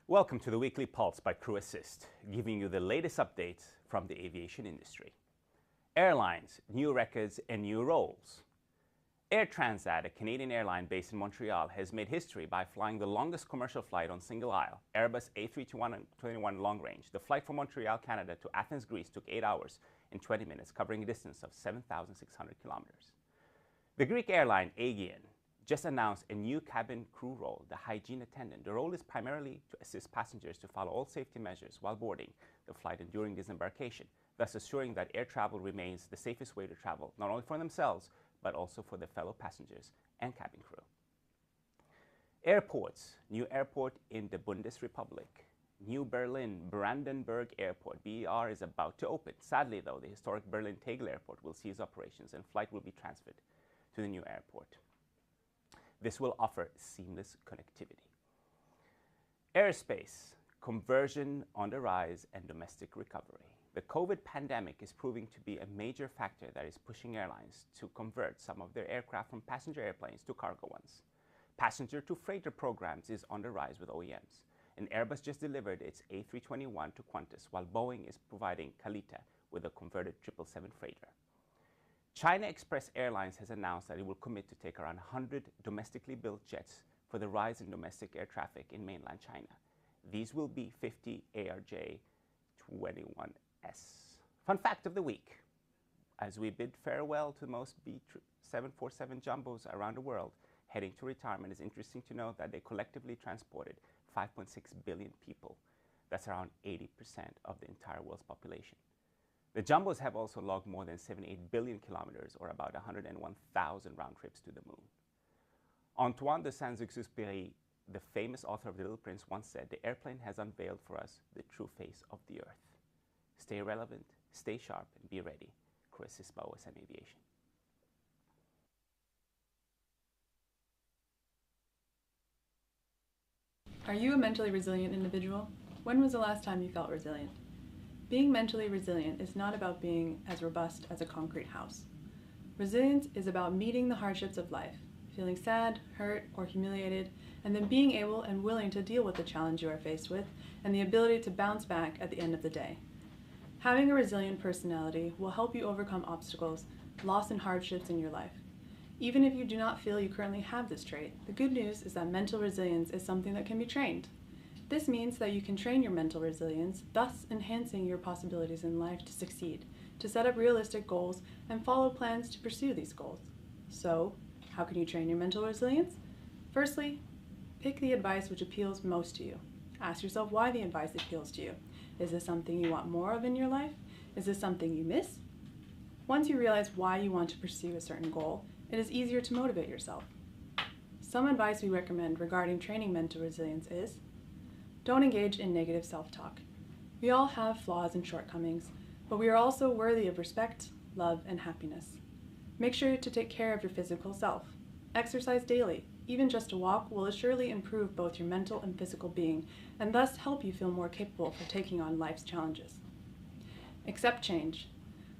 Welcome to the Weekly Pulse by CrewAssist, giving you the latest updates from the aviation industry. Airlines, new records and new roles. Air Transat, a Canadian airline based in Montreal, has made history by flying the longest commercial flight on single-aisle, Airbus A321 long range. The flight from Montreal, Canada to Athens, Greece took 8 hours and 20 minutes, covering a distance of 7,600 kilometers. The Greek airline Aegean just announced a new cabin crew role, the hygiene attendant. The role is primarily to assist passengers to follow all safety measures while boarding the flight and during disembarkation, thus assuring that air travel remains the safest way to travel, not only for themselves, but also for their fellow passengers and cabin crew. Airports, new airport in the Bundesrepublik. New Berlin Brandenburg Airport, BER, is about to open. Sadly, though, the historic Berlin Tegel Airport will cease operations and flight will be transferred to the new airport. This will offer seamless connectivity. Aerospace, conversion on the rise and domestic recovery. The COVID pandemic is proving to be a major factor that is pushing airlines to convert some of their aircraft from passenger airplanes to cargo ones. Passenger to freighter programs is on the rise with OEMs, and Airbus just delivered its A321 to Qantas, while Boeing is providing Kalita with a converted 777 freighter. China Express Airlines has announced that it will commit to take around 100 domestically built jets for the rise in domestic air traffic in mainland China. These will be 50 ARJ21s. Fun fact of the week: as we bid farewell to most B747 jumbos around the world heading to retirement, it's interesting to note that they collectively transported 5.6 billion people. That's around 80% of the entire world's population. The jumbos have also logged more than 78 billion kilometers, or about 101,000 round trips to the moon. Antoine de Saint-Exupéry, the famous author of The Little Prince, once said, "The airplane has unveiled for us the true face of the earth." Stay relevant, stay sharp, and be ready. CrewAssist by OSM Aviation. Are you a mentally resilient individual? When was the last time you felt resilient? Being mentally resilient is not about being as robust as a concrete house. Resilience is about meeting the hardships of life, feeling sad, hurt, or humiliated, and then being able and willing to deal with the challenge you are faced with and the ability to bounce back at the end of the day. Having a resilient personality will help you overcome obstacles, loss, and hardships in your life. Even if you do not feel you currently have this trait, the good news is that mental resilience is something that can be trained. This means that you can train your mental resilience, thus enhancing your possibilities in life to succeed, to set up realistic goals, and follow plans to pursue these goals. So, how can you train your mental resilience? Firstly, pick the advice which appeals most to you. Ask yourself why the advice appeals to you. Is this something you want more of in your life? Is this something you miss? Once you realize why you want to pursue a certain goal, it is easier to motivate yourself. Some advice we recommend regarding training mental resilience is: don't engage in negative self-talk. We all have flaws and shortcomings, but we are also worthy of respect, love, and happiness. Make sure to take care of your physical self. Exercise daily. Even just a walk will surely improve both your mental and physical being, and thus help you feel more capable for taking on life's challenges. Accept change.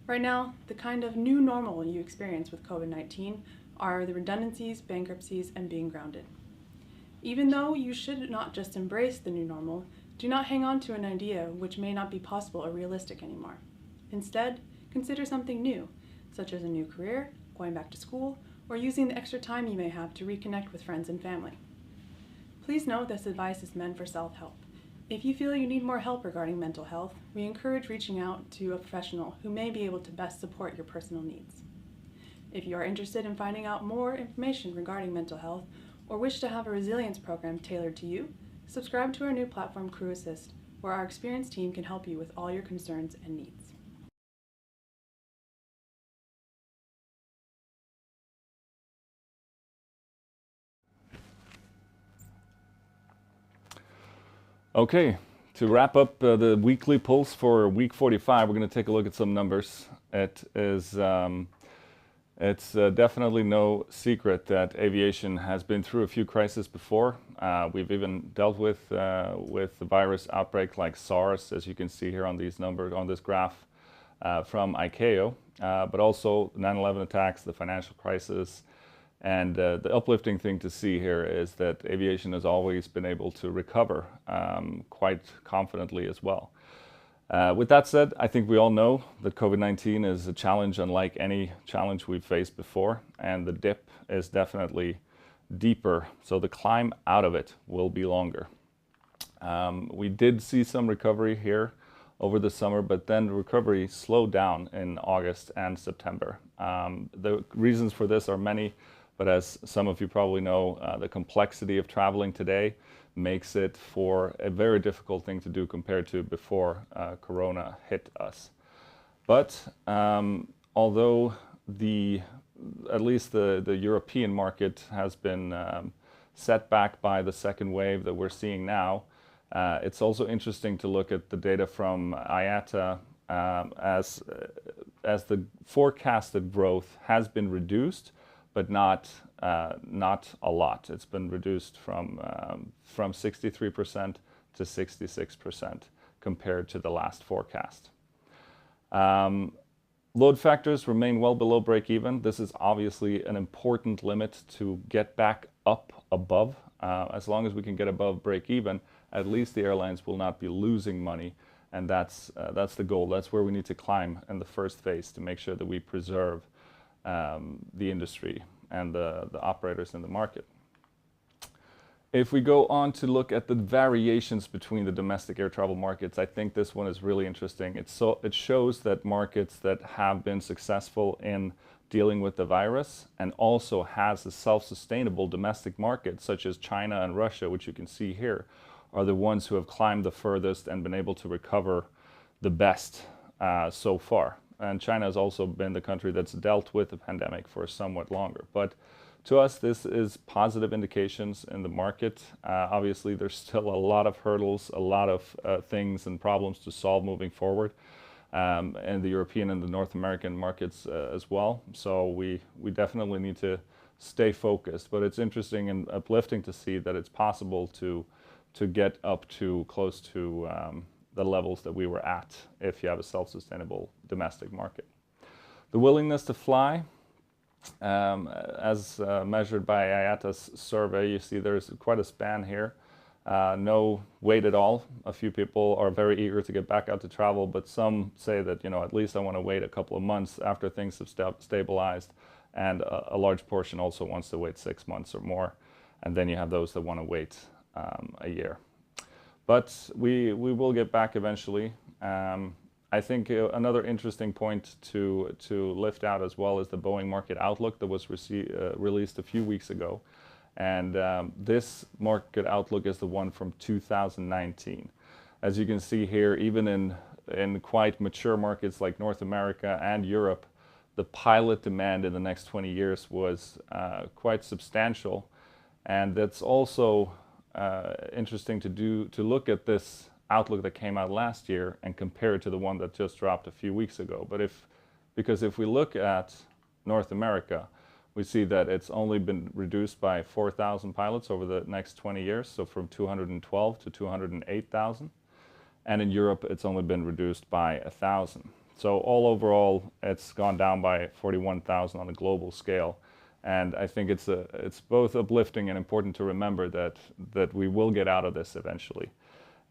Right now, the kind of new normal you experience with COVID-19 are the redundancies, bankruptcies, and being grounded. Even though you should not just embrace the new normal, do not hang on to an idea which may not be possible or realistic anymore. Instead, consider something new, such as a new career, going back to school, or using the extra time you may have to reconnect with friends and family. Please note this advice is meant for self-help. If you feel you need more help regarding mental health, we encourage reaching out to a professional who may be able to best support your personal needs. If you are interested in finding out more information regarding mental health, or wish to have a resilience program tailored to you, subscribe to our new platform, CrewAssist, where our experienced team can help you with all your concerns and needs. Okay, to wrap up the weekly pulse for week 45, we're going to take a look at some numbers. It's definitely no secret that aviation has been through a few crises before. We've even dealt with the virus outbreak like SARS, as you can see here on these numbers on this graph from ICAO, but also 9/11 attacks, the financial crisis, And the uplifting thing to see here is that aviation has always been able to recover quite confidently as well. With that said, I think we all know that COVID-19 is a challenge unlike any challenge we've faced before, and the dip is definitely deeper, so the climb out of it will be longer. We did see some recovery here over the summer, but then the recovery slowed down in August and September. The reasons for this are many, but as some of you probably know, the complexity of traveling today makes it for a very difficult thing to do compared to before Corona hit us. But although at least the European market has been set back by the second wave that we're seeing now, it's also interesting to look at the data from IATA as the forecasted growth has been reduced, but not a lot. It's been reduced from 63% to 66% compared to the last forecast. Load factors remain well below break even. This is obviously an important limit to get back up above. As long as we can get above break even, at least the airlines will not be losing money, and that's the goal. That's where we need to climb in the first phase to make sure that we preserve the industry and the operators in the market. If we go on to look at the variations between the domestic air travel markets, I think this one is really interesting. It shows that markets that have been successful in dealing with the virus and also has a self-sustainable domestic market, such as China and Russia, which you can see here, are the ones who have climbed the furthest and been able to recover the best so far. And China has also been the country that's dealt with the pandemic for somewhat longer. But to us, this is positive indications in the market. Obviously, there's still a lot of hurdles, a lot of things and problems to solve moving forward, and the European and the North American markets as well. So we definitely need to stay focused. But it's interesting and uplifting to see that it's possible to get up to close to the levels that we were at if you have a self-sustainable domestic market. The willingness to fly, as measured by IATA's survey, you see there's quite a span here. No wait at all. A few people are very eager to get back out to travel, but some say that, at least I want to wait a couple of months after things have stabilized, and a large portion also wants to wait 6 months or more, and then you have those that want to wait a year. But we will get back eventually. I think another interesting point to lift out as well is the Boeing market outlook that was released a few weeks ago. And this market outlook is the one from 2019. As you can see here, even in quite mature markets like North America and Europe, the pilot demand in the next 20 years was quite substantial. And that's also interesting to look at this outlook that came out last year and compare it to the one that just dropped a few weeks ago. Because if we look at North America, we see that it's only been reduced by 4,000 pilots over the next 20 years, so from 212 to 208,000. And in Europe, it's only been reduced by 1,000. So all overall, it's gone down by 41,000 on a global scale. And I think it's both uplifting and important to remember that we will get out of this eventually.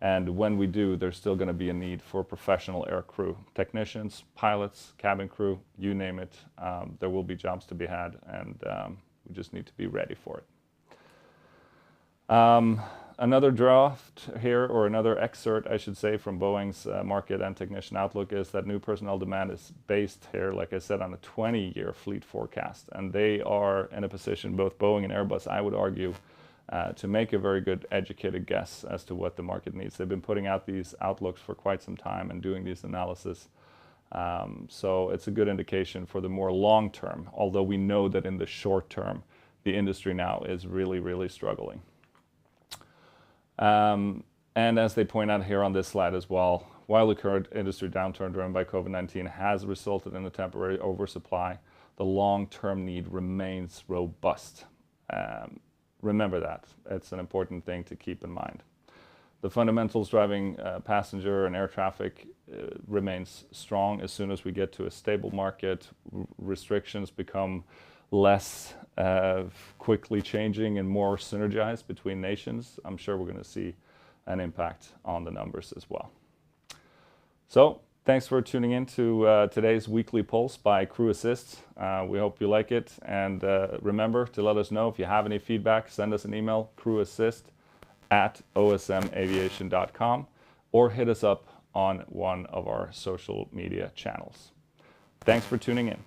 And when we do, there's still going to be a need for professional air crew, technicians, pilots, cabin crew, you name it. There will be jobs to be had, and we just need to be ready for it. Another draft here, or another excerpt, I should say, from Boeing's market and technician outlook is that new personnel demand is based here, like I said, on a 20-year fleet forecast. And they are in a position, both Boeing and Airbus, I would argue, to make a very good educated guess as to what the market needs. They've been putting out these outlooks for quite some time and doing these analysis. So it's a good indication for the more long term, although we know that in the short term, the industry now is really, really struggling. And as they point out here on this slide as well, while the current industry downturn driven by COVID-19 has resulted in a temporary oversupply, the long-term need remains robust. Remember that. It's an important thing to keep in mind. The fundamentals driving passenger and air traffic remains strong. As soon as we get to a stable market, restrictions become less quickly changing and more synergized between nations, I'm sure we're going to see an impact on the numbers as well. So thanks for tuning in to today's Weekly Pulse by CrewAssist. We hope you like it, and remember to let us know if you have any feedback. Send us an email, crewassist@osmaviation.com, or hit us up on one of our social media channels. Thanks for tuning in.